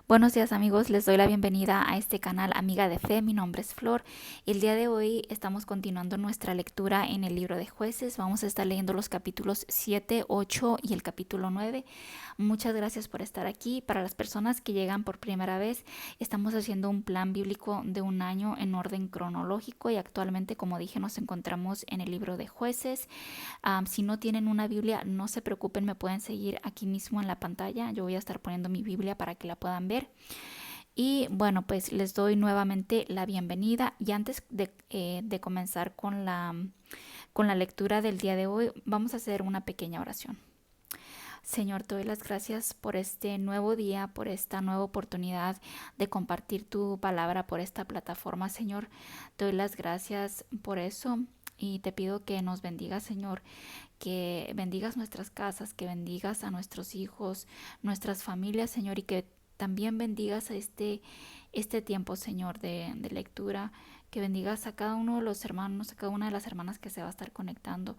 Buenos días amigos, les doy la bienvenida a este canal Amiga de Fe. Mi nombre es Flor. El día de hoy estamos continuando nuestra lectura en el libro de Jueces. Vamos a estar leyendo los capítulos 7, 8 y el capítulo 9. Muchas gracias por estar aquí. Para las personas que llegan por primera vez, estamos haciendo un plan bíblico de un año en orden cronológico y actualmente, como dije, nos encontramos en el libro de Jueces. Si no tienen una Biblia, no se preocupen, me pueden seguir aquí mismo en la pantalla. Yo voy a estar poniendo mi Biblia para que la puedan ver. Y bueno, pues les doy nuevamente la bienvenida. Y antes de comenzar con la lectura del día de hoy, vamos a hacer una pequeña oración. Señor, te doy las gracias por este nuevo día, por esta nueva oportunidad de compartir tu palabra por esta plataforma, Señor. Te doy las gracias por eso y te pido que nos bendigas, Señor, que bendigas nuestras casas, que bendigas a nuestros hijos, nuestras familias, Señor, y que también bendigas a este tiempo, Señor, de lectura, que bendigas a cada uno de los hermanos, a cada una de las hermanas que se va a estar conectando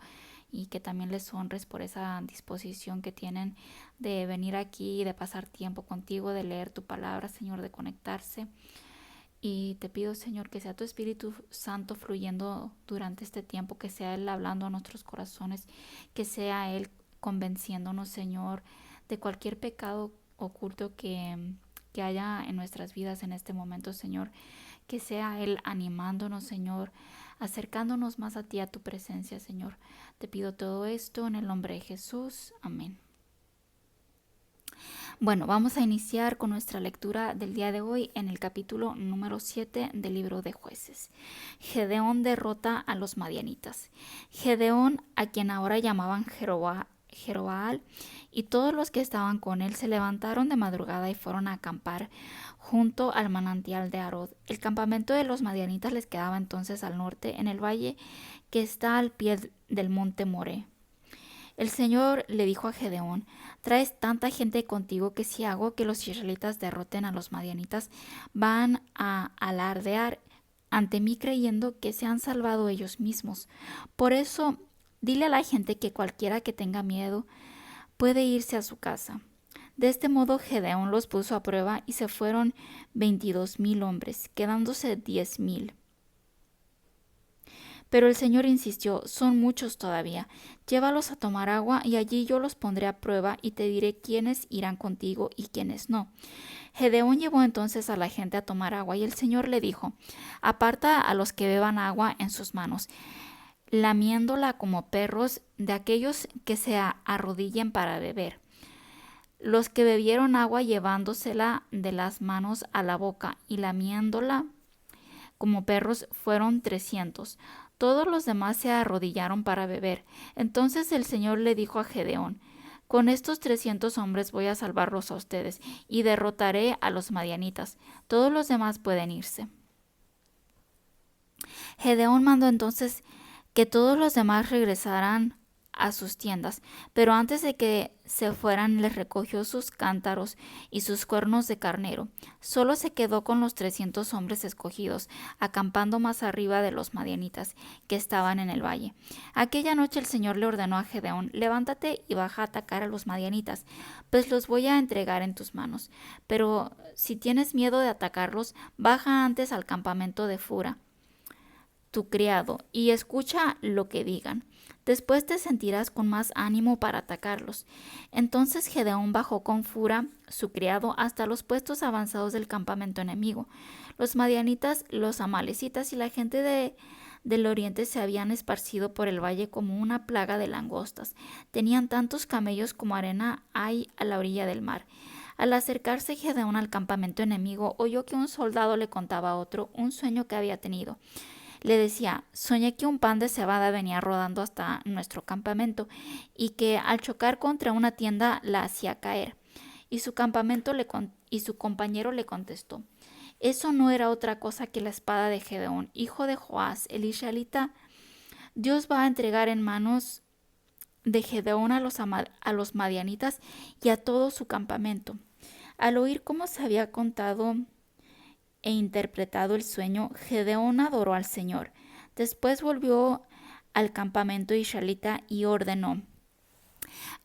y que también les honres por esa disposición que tienen de venir aquí, de pasar tiempo contigo, de leer tu palabra, Señor, de conectarse. Y te pido, Señor, que sea tu Espíritu Santo fluyendo durante este tiempo, que sea Él hablando a nuestros corazones, que sea Él convenciéndonos, Señor, de cualquier pecado oculto que haya en nuestras vidas en este momento, Señor. Que sea Él animándonos, Señor, acercándonos más a ti, a tu presencia, Señor. Te pido todo esto en el nombre de Jesús. Amén. Bueno, vamos a iniciar con nuestra lectura del día de hoy en el capítulo número 7 del libro de Jueces. Gedeón derrota a los madianitas. Gedeón, a quien ahora llamaban Jerobaal, y todos los que estaban con él se levantaron de madrugada y fueron a acampar junto al manantial de Arod. El campamento de los madianitas les quedaba entonces al norte, en el valle que está al pie del monte More. El Señor le dijo a Gedeón: traes tanta gente contigo que si hago que los israelitas derroten a los madianitas, van a alardear ante mí creyendo que se han salvado ellos mismos. Por eso, dile a la gente que cualquiera que tenga miedo puede irse a su casa. De este modo Gedeón los puso a prueba y se fueron 22,000 hombres, quedándose 10,000. Pero el Señor insistió: son muchos todavía. Llévalos a tomar agua y allí yo los pondré a prueba y te diré quiénes irán contigo y quiénes no. Gedeón llevó entonces a la gente a tomar agua y el Señor le dijo: aparta a los que beban agua en sus manos, lamiéndola como perros, de aquellos que se arrodillen para beber. Los que bebieron agua llevándosela de las manos a la boca y lamiéndola como perros fueron 300. Todos los demás se arrodillaron para beber. Entonces el Señor le dijo a Gedeón: con estos 300 hombres voy a salvarlos a ustedes y derrotaré a los madianitas. Todos los demás pueden irse. Gedeón mandó entonces que todos los demás regresaran a sus tiendas, pero antes de que se fueran les recogió sus cántaros y sus cuernos de carnero. Solo se quedó con los 300 hombres escogidos, acampando más arriba de los madianitas, que estaban en el valle. Aquella noche el Señor le ordenó a Gedeón: levántate y baja a atacar a los madianitas, pues los voy a entregar en tus manos. Pero si tienes miedo de atacarlos, baja antes al campamento de Fura, tu criado, y escucha lo que digan. Después te sentirás con más ánimo para atacarlos. Entonces Gedeón bajó con Fura, su criado, hasta los puestos avanzados del campamento enemigo. Los madianitas, los amalecitas y la gente del oriente se habían esparcido por el valle como una plaga de langostas. Tenían tantos camellos como arena hay a la orilla del mar. Al acercarse Gedeón al campamento enemigo, oyó que un soldado le contaba a otro un sueño que había tenido. Le decía: soñé que un pan de cebada venía rodando hasta nuestro campamento y que al chocar contra una tienda la hacía caer. Y su compañero le contestó: eso no era otra cosa que la espada de Gedeón, hijo de Joás, el israelita. Dios va a entregar en manos de Gedeón a los madianitas y a todo su campamento. Al oír cómo se había contado e interpretado el sueño, Gedeón adoró al Señor. Después volvió al campamento israelita y ordenó: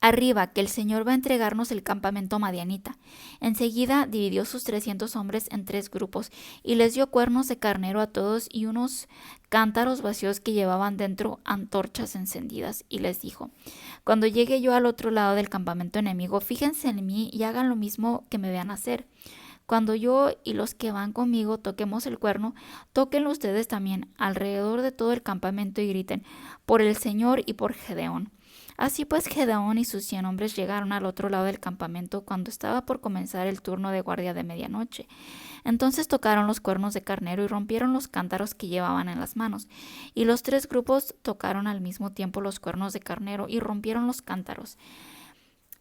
arriba, que el Señor va a entregarnos el campamento madianita. Enseguida dividió sus 300 hombres en 3 grupos y les dio cuernos de carnero a todos y unos cántaros vacíos que llevaban dentro antorchas encendidas, y les dijo: cuando llegue yo al otro lado del campamento enemigo, fíjense en mí y hagan lo mismo que me vean hacer. Cuando yo y los que van conmigo toquemos el cuerno, tóquenlo ustedes también alrededor de todo el campamento y griten: por el Señor y por Gedeón. Así pues, Gedeón y sus 100 hombres llegaron al otro lado del campamento cuando estaba por comenzar el turno de guardia de medianoche. Entonces tocaron los cuernos de carnero y rompieron los cántaros que llevaban en las manos. Y los 3 grupos tocaron al mismo tiempo los cuernos de carnero y rompieron los cántaros.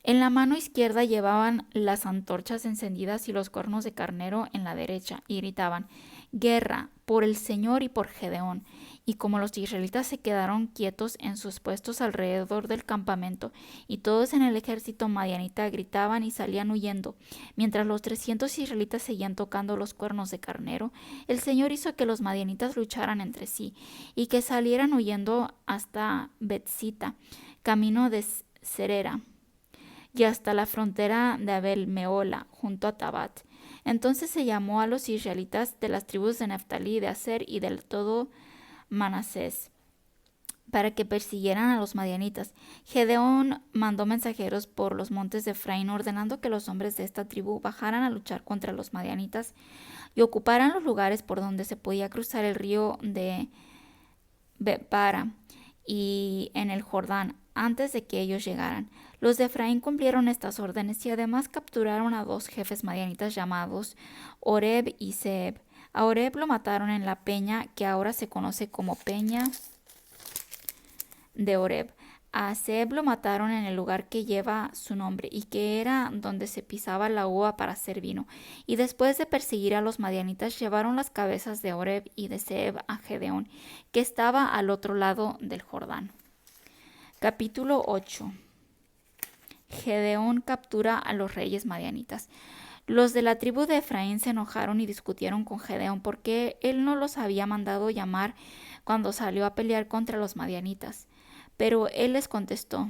En la mano izquierda llevaban las antorchas encendidas y los cuernos de carnero en la derecha, y gritaban: guerra, por el Señor y por Gedeón. Y como los israelitas se quedaron quietos en sus puestos alrededor del campamento, y todos en el ejército madianita gritaban y salían huyendo, mientras los 300 israelitas seguían tocando los cuernos de carnero, el Señor hizo que los madianitas lucharan entre sí, y que salieran huyendo hasta Betzita, camino de Serera, y hasta la frontera de Abel Meola, junto a Tabat. Entonces se llamó a los israelitas de las tribus de Neftalí, de Aser y del todo Manasés, para que persiguieran a los madianitas. Gedeón mandó mensajeros por los montes de Efraín, ordenando que los hombres de esta tribu bajaran a luchar contra los madianitas y ocuparan los lugares por donde se podía cruzar el río de Bepara y en el Jordán, antes de que ellos llegaran. Los de Efraín cumplieron estas órdenes y además capturaron a 2 jefes madianitas llamados Oreb y Zeeb. A Oreb lo mataron en la peña que ahora se conoce como Peña de Oreb. A Zeeb lo mataron en el lugar que lleva su nombre y que era donde se pisaba la uva para hacer vino. Y después de perseguir a los madianitas, llevaron las cabezas de Oreb y de Zeeb a Gedeón, que estaba al otro lado del Jordán. Capítulo 8. Gedeón captura a los reyes madianitas. Los de la tribu de Efraín se enojaron y discutieron con Gedeón porque él no los había mandado llamar cuando salió a pelear contra los madianitas. Pero él les contestó: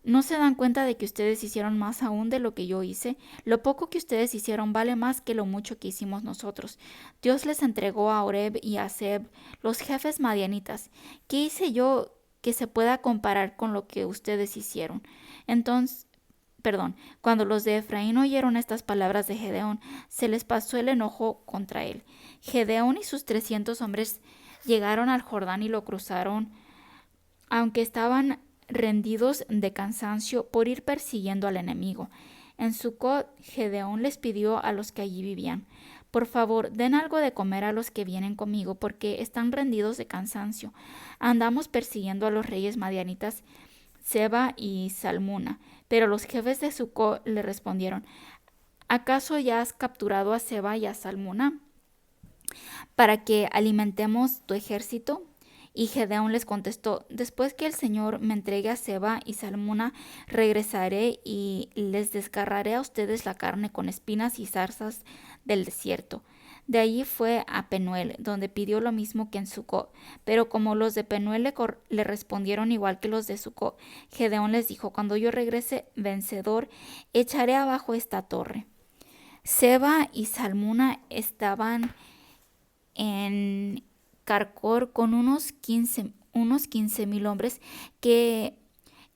¿no se dan cuenta de que ustedes hicieron más aún de lo que yo hice? Lo poco que ustedes hicieron vale más que lo mucho que hicimos nosotros. Dios les entregó a Oreb y a Zeeb, los jefes madianitas. ¿Qué hice yo que se pueda comparar con lo que ustedes hicieron? Cuando los de Efraín oyeron estas palabras de Gedeón, se les pasó el enojo contra él. Gedeón y sus 300 hombres llegaron al Jordán y lo cruzaron, aunque estaban rendidos de cansancio por ir persiguiendo al enemigo. En Sucot, Gedeón les pidió a los que allí vivían: por favor, den algo de comer a los que vienen conmigo, porque están rendidos de cansancio. Andamos persiguiendo a los reyes madianitas Seba y Salmuna. Pero los jefes de Sucot le respondieron: ¿acaso ya has capturado a Seba y a Salmuna para que alimentemos tu ejército? Y Gedeón les contestó: después que el Señor me entregue a Seba y Salmuna, regresaré y les desgarraré a ustedes la carne con espinas y zarzas del desierto. De allí fue a Penuel, donde pidió lo mismo que en Sucot. Pero como los de Penuel le respondieron igual que los de Sucot, Gedeón les dijo: cuando yo regrese vencedor, echaré abajo esta torre. Seba y Salmuna estaban en Carcor con unos 15,000 hombres, que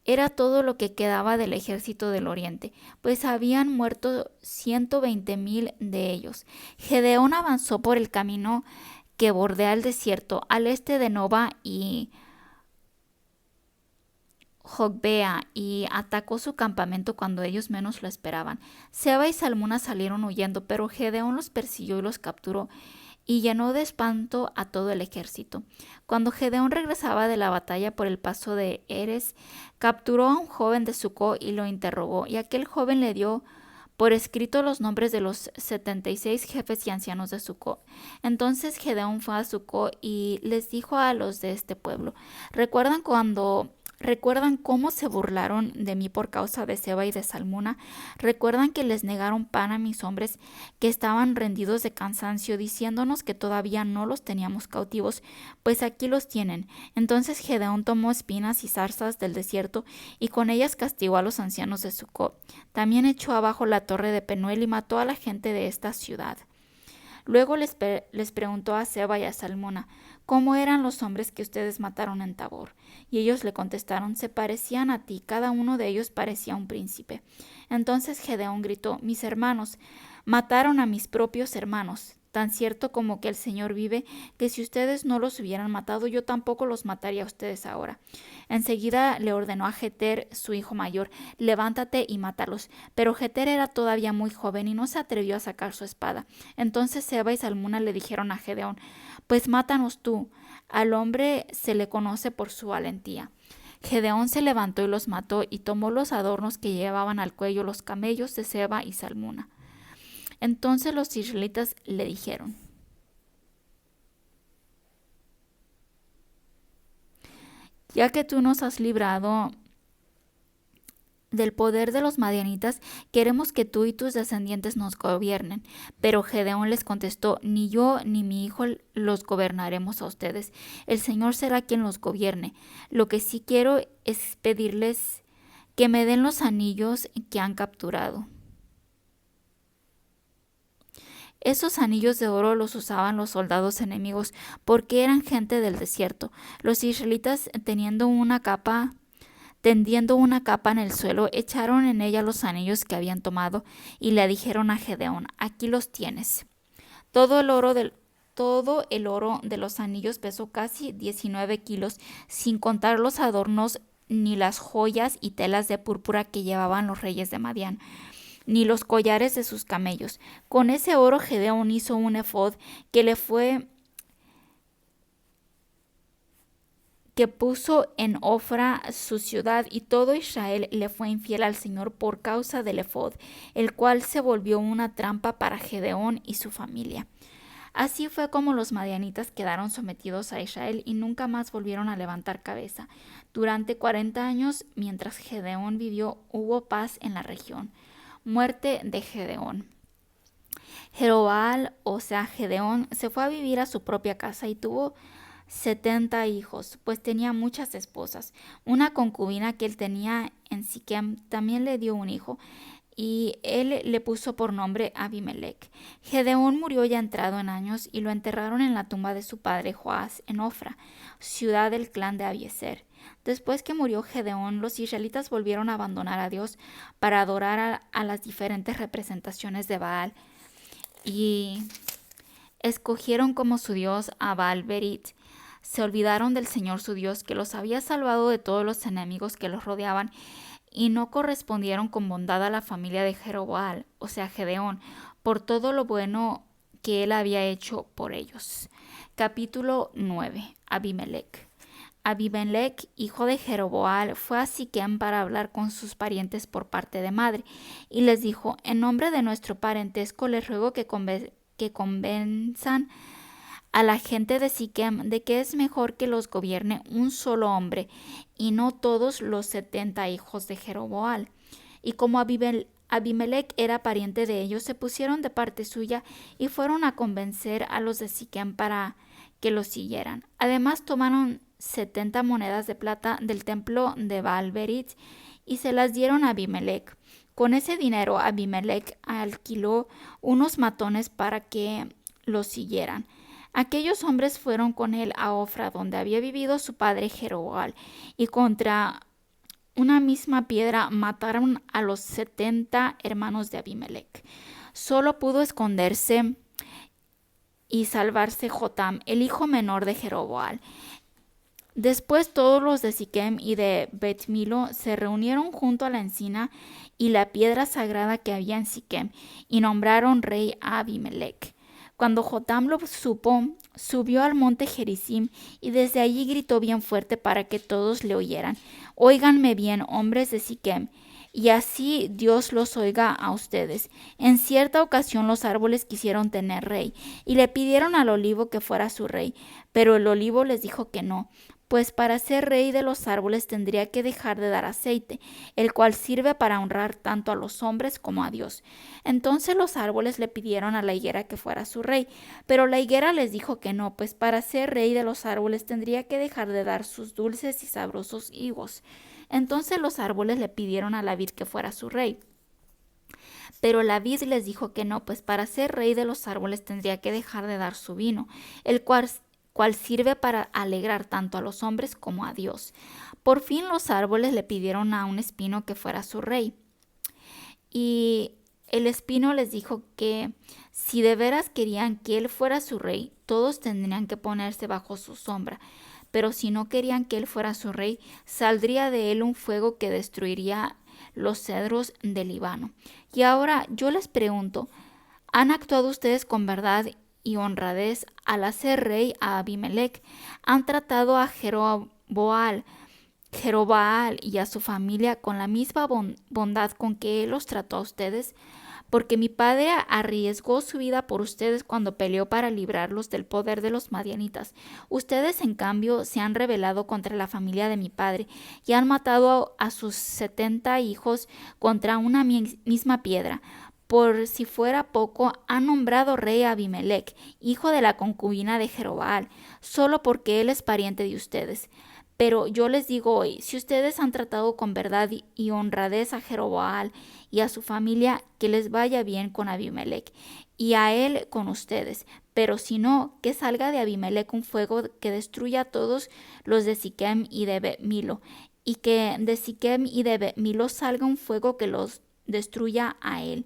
era todo lo que quedaba del ejército del oriente, pues habían muerto 120,000 de ellos. Gedeón avanzó por el camino que bordea el desierto al este de Nova y Jogbea y atacó su campamento cuando ellos menos lo esperaban. Seba y Salmuna salieron huyendo, pero Gedeón los persiguió y los capturó y llenó de espanto a todo el ejército. Cuando Gedeón regresaba de la batalla por el paso de Eres, capturó a un joven de Sucot y lo interrogó, y aquel joven le dio por escrito los nombres de los 76 jefes y ancianos de Sucot. Entonces Gedeón fue a Sucot y les dijo a los de este pueblo: ¿recuerdan cuando ¿Recuerdan cómo se burlaron de mí por causa de Seba y de Salmuna? ¿Recuerdan que les negaron pan a mis hombres, que estaban rendidos de cansancio, diciéndonos que todavía no los teníamos cautivos? Pues aquí los tienen. Entonces Gedeón tomó espinas y zarzas del desierto, y con ellas castigó a los ancianos de Sucot. También echó abajo la torre de Penuel y mató a la gente de esta ciudad. Luego les preguntó a Seba y a Salmona, ¿cómo eran los hombres que ustedes mataron en Tabor? Y ellos le contestaron, se parecían a ti, cada uno de ellos parecía un príncipe. Entonces Gedeón gritó, mis hermanos, mataron a mis propios hermanos. Tan cierto como que el Señor vive, que si ustedes no los hubieran matado, yo tampoco los mataría a ustedes ahora. Enseguida le ordenó a Jeter, su hijo mayor, levántate y mátalos. Pero Jeter era todavía muy joven y no se atrevió a sacar su espada. Entonces Seba y Salmuna le dijeron a Gedeón, pues mátanos tú. Al hombre se le conoce por su valentía. Gedeón se levantó y los mató y tomó los adornos que llevaban al cuello los camellos de Seba y Salmuna. Entonces los israelitas le dijeron, ya que tú nos has librado del poder de los madianitas, queremos que tú y tus descendientes nos gobiernen. Pero Gedeón les contestó, ni yo ni mi hijo los gobernaremos a ustedes. El Señor será quien los gobierne. Lo que sí quiero es pedirles que me den los anillos que han capturado. Esos anillos de oro los usaban los soldados enemigos porque eran gente del desierto. Los israelitas, tendiendo una capa en el suelo, echaron en ella los anillos que habían tomado y le dijeron a Gedeón, aquí los tienes. Todo el oro de los anillos pesó casi 19 kilos, sin contar los adornos ni las joyas y telas de púrpura que llevaban los reyes de Madián, ni los collares de sus camellos. Con ese oro Gedeón hizo un efod que puso en Ofra su ciudad, y todo Israel le fue infiel al Señor por causa del efod, el cual se volvió una trampa para Gedeón y su familia. Así fue como los madianitas quedaron sometidos a Israel y nunca más volvieron a levantar cabeza. Durante 40 años, mientras Gedeón vivió, hubo paz en la región. Muerte de Gedeón. Jerobbaal, o sea Gedeón, se fue a vivir a su propia casa y tuvo 70 hijos, pues tenía muchas esposas. Una concubina que él tenía en Siquem también le dio un hijo, y él le puso por nombre Abimelech. Gedeón murió ya entrado en años y lo enterraron en la tumba de su padre Joás en Ofra, ciudad del clan de Abiezer. Después que murió Gedeón, los israelitas volvieron a abandonar a Dios para adorar a las diferentes representaciones de Baal y escogieron como su dios a Baal-Berit. Se olvidaron del Señor su Dios, que los había salvado de todos los enemigos que los rodeaban, y no correspondieron con bondad a la familia de Jerobbaal, o sea Gedeón, por todo lo bueno que él había hecho por ellos. Capítulo 9. Abimelech. Abimelech, hijo de Jerobbaal, fue a Siquem para hablar con sus parientes por parte de madre, y les dijo, en nombre de nuestro parentesco les ruego que convenzan a la gente de Siquem de que es mejor que los gobierne un solo hombre y no todos los 70 hijos de Jerobbaal. Y como Abimelech era pariente de ellos, se pusieron de parte suya y fueron a convencer a los de Siquem para que los siguieran. Además tomaron 70 monedas de plata del templo de Baal-Berit y se las dieron a Abimelech. Con ese dinero Abimelech alquiló unos matones para que los siguieran. Aquellos hombres fueron con él a Ofra, donde había vivido su padre Jerobbaal, y contra una misma piedra mataron a los 70 hermanos de Abimelech. Solo pudo esconderse y salvarse Jotam, el hijo menor de Jerobbaal. Después todos los de Siquem y de Bet-Milo se reunieron junto a la encina y la piedra sagrada que había en Siquem, y nombraron rey a Abimelech. Cuando Jotam lo supo, subió al monte Gerizim y desde allí gritó bien fuerte para que todos le oyeran. Óiganme bien, hombres de Siquem, y así Dios los oiga a ustedes. En cierta ocasión los árboles quisieron tener rey y le pidieron al olivo que fuera su rey, pero el olivo les dijo que no, pues para ser rey de los árboles tendría que dejar de dar aceite, el cual sirve para honrar tanto a los hombres como a Dios. Entonces los árboles le pidieron a la higuera que fuera su rey, pero la higuera les dijo que no, pues para ser rey de los árboles tendría que dejar de dar sus dulces y sabrosos higos. Entonces los árboles le pidieron a la vid que fuera su rey. Pero la vid les dijo que no, pues para ser rey de los árboles tendría que dejar de dar su vino, el cual sirve para alegrar tanto a los hombres como a Dios. Por fin los árboles le pidieron a un espino que fuera su rey. Y el espino les dijo que si de veras querían que él fuera su rey, todos tendrían que ponerse bajo su sombra. Pero si no querían que él fuera su rey, saldría de él un fuego que destruiría los cedros del Líbano. Y ahora yo les pregunto, ¿han actuado ustedes con verdad y honradez al hacer rey a Abimelech? ¿Han tratado a Jerobbaal y a su familia con la misma bondad con que él los trató a ustedes? Porque mi padre arriesgó su vida por ustedes cuando peleó para librarlos del poder de los madianitas. Ustedes, en cambio, se han rebelado contra la familia de mi padre y han matado a sus 70 hijos contra una misma piedra. Por si fuera poco, han nombrado rey a Abimelech, hijo de la concubina de Jerobbaal, solo porque él es pariente de ustedes. Pero yo les digo hoy, si ustedes han tratado con verdad y honradez a Jerobbaal y a su familia, que les vaya bien con Abimelech y a él con ustedes. Pero si no, que salga de Abimelech un fuego que destruya a todos los de Siquem y de Bet-Milo, y que de Siquem y de Bet-Milo salga un fuego que los destruya a él.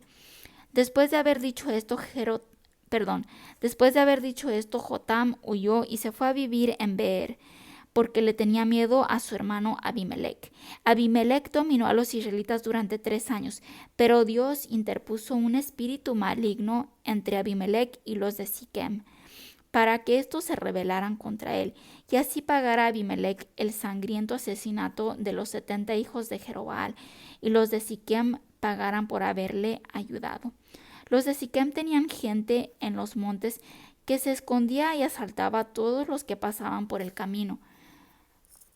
Después de haber dicho esto, Jotam huyó y se fue a vivir en Beer, porque le tenía miedo a su hermano Abimelech. Abimelech dominó a los israelitas durante 3 años, pero Dios interpuso un espíritu maligno entre Abimelech y los de Siquem, para que estos se rebelaran contra él, y así pagara a Abimelech el sangriento asesinato de los 70 hijos de Jerobbaal, y los de Siquem pagaran por haberle ayudado. Los de Siquem tenían gente en los montes que se escondía y asaltaba a todos los que pasaban por el camino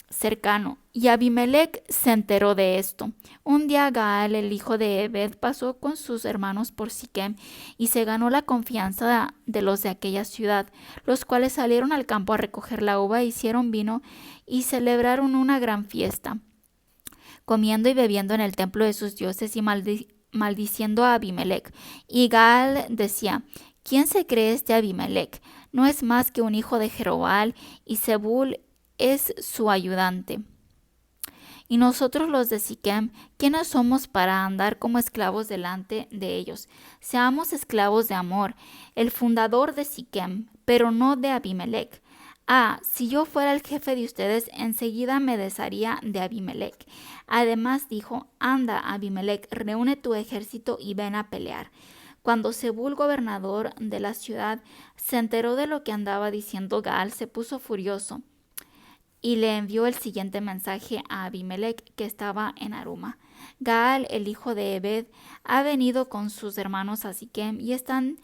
cercano, y Abimelech se enteró de esto. Un día Gaal, el hijo de Ebed, pasó con sus hermanos por Siquem y se ganó la confianza de los de aquella ciudad, los cuales salieron al campo a recoger la uva, hicieron vino y celebraron una gran fiesta, comiendo y bebiendo en el templo de sus dioses y maldiciendo a Abimelech. Y Gaal decía: ¿Quién se cree este Abimelech? No es más que un hijo de Jerobbaal, y Zebul es su ayudante. Y nosotros los de Siquem, ¿quiénes somos para andar como esclavos delante de ellos? Seamos esclavos de Hamor, el fundador de Siquem, pero no de Abimelech. Si yo fuera el jefe de ustedes, enseguida me desharía de Abimelech. Además dijo: anda, Abimelech, reúne tu ejército y ven a pelear. Cuando Zebul, gobernador de la ciudad, se enteró de lo que andaba diciendo Gaal, se puso furioso y le envió el siguiente mensaje a Abimelech, que estaba en Aruma: Gaal, el hijo de Ebed, ha venido con sus hermanos a Siquem y están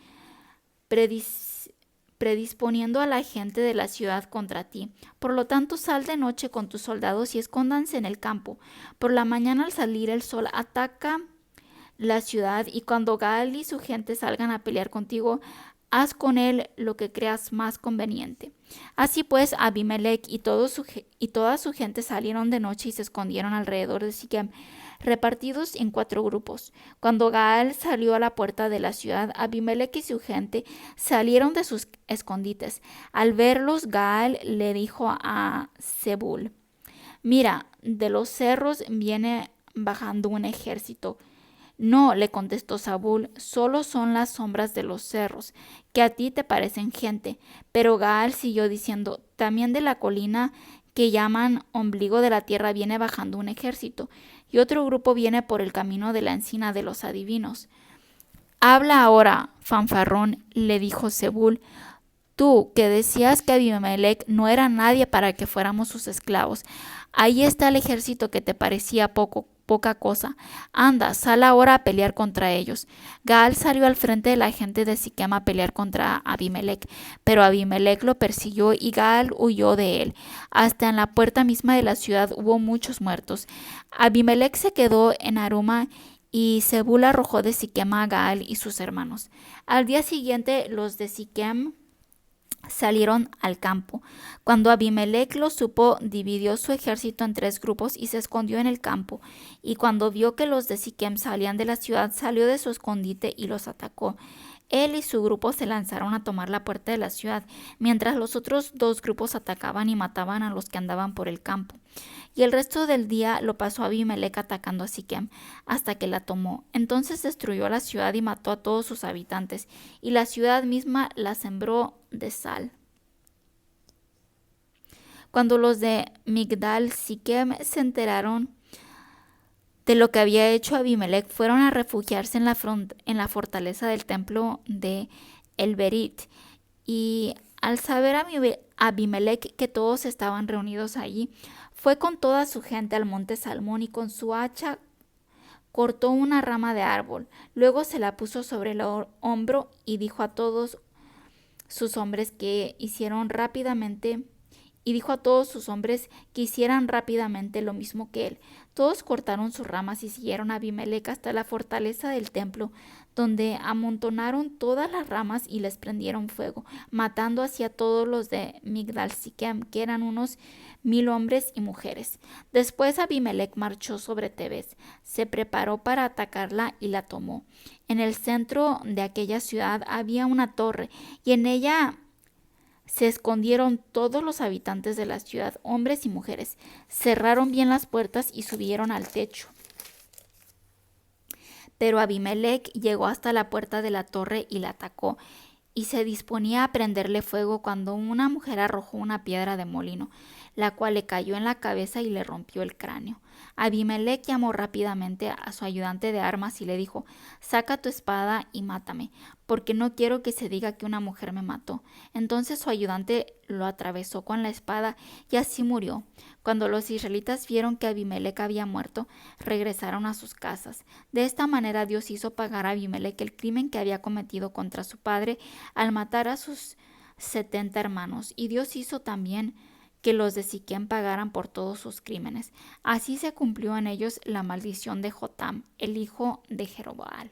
predisponiendo a la gente de la ciudad contra ti. Por lo tanto, sal de noche con tus soldados y escóndanse en el campo. Por la mañana, al salir el sol, ataca la ciudad, y cuando Gaal y su gente salgan a pelear contigo, haz con él lo que creas más conveniente. Así pues, Abimelech y toda su gente salieron de noche y se escondieron alrededor de Siquem, repartidos en 4 grupos. Cuando Gaal salió a la puerta de la ciudad, Abimelech y su gente salieron de sus escondites. Al verlos, Gaal le dijo a Zebul: mira, de los cerros viene bajando un ejército. No, le contestó Zebul, solo son las sombras de los cerros, que a ti te parecen gente. Pero Gaal siguió diciendo: también de la colina que llaman ombligo de la tierra viene bajando un ejército, y otro grupo viene por el camino de la encina de los adivinos. Habla ahora, fanfarrón, le dijo Zebul, tú que decías que Abimelech no era nadie para que fuéramos sus esclavos. Ahí está el ejército que te parecía poco poca cosa. Anda, sal ahora a pelear contra ellos. Gaal salió al frente de la gente de Siquem a pelear contra Abimelec, pero Abimelec lo persiguió y Gaal huyó de él. Hasta en la puerta misma de la ciudad hubo muchos muertos. Abimelec se quedó en Aruma y Zebul arrojó de Siquem a Gaal y sus hermanos. Al día siguiente los de Siquem salieron al campo. Cuando Abimelec lo supo, dividió su ejército en 3 grupos y se escondió en el campo. Y cuando vio que los de Siquem salían de la ciudad, salió de su escondite y los atacó. Él y su grupo se lanzaron a tomar la puerta de la ciudad, mientras los otros 2 grupos atacaban y mataban a los que andaban por el campo. Y el resto del día lo pasó Abimelec atacando a Siquem hasta que la tomó. Entonces destruyó la ciudad y mató a todos sus habitantes, y la ciudad misma la sembró de sal. Cuando los de Migdal Siquem se enteraron de lo que había hecho Abimelec, fueron a refugiarse en la fortaleza del templo de El-Berit. Y al saber Abimelec que todos estaban reunidos allí, fue con toda su gente al monte Salmón y con su hacha cortó una rama de árbol. Luego se la puso sobre el hombro y dijo a todos sus hombres que hicieran rápidamente lo mismo que él. Todos cortaron sus ramas y siguieron a Abimelec hasta la fortaleza del templo, donde amontonaron todas las ramas y les prendieron fuego, matando así a todos los de Migdal Siquem, que eran unos 1000 hombres y mujeres. Después Abimelec marchó sobre Tebes, se preparó para atacarla y la tomó. En el centro de aquella ciudad había una torre, y en ella se escondieron todos los habitantes de la ciudad, hombres y mujeres. Cerraron bien las puertas y subieron al techo. Pero Abimelec llegó hasta la puerta de la torre y la atacó, y se disponía a prenderle fuego cuando una mujer arrojó una piedra de molino, la cual le cayó en la cabeza y le rompió el cráneo. Abimelec llamó rápidamente a su ayudante de armas y le dijo: «Saca tu espada y mátame, porque no quiero que se diga que una mujer me mató». Entonces su ayudante lo atravesó con la espada y así murió. Cuando los israelitas vieron que Abimelec había muerto, regresaron a sus casas. De esta manera Dios hizo pagar a Abimelec el crimen que había cometido contra su padre al matar a sus 70 hermanos. Y Dios hizo también que los de Siquem pagaran por todos sus crímenes. Así se cumplió en ellos la maldición de Jotam, el hijo de Jeroboam.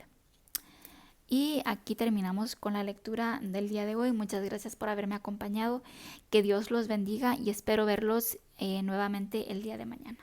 Y aquí terminamos con la lectura del día de hoy. Muchas gracias por haberme acompañado. Que Dios los bendiga y espero verlos nuevamente el día de mañana.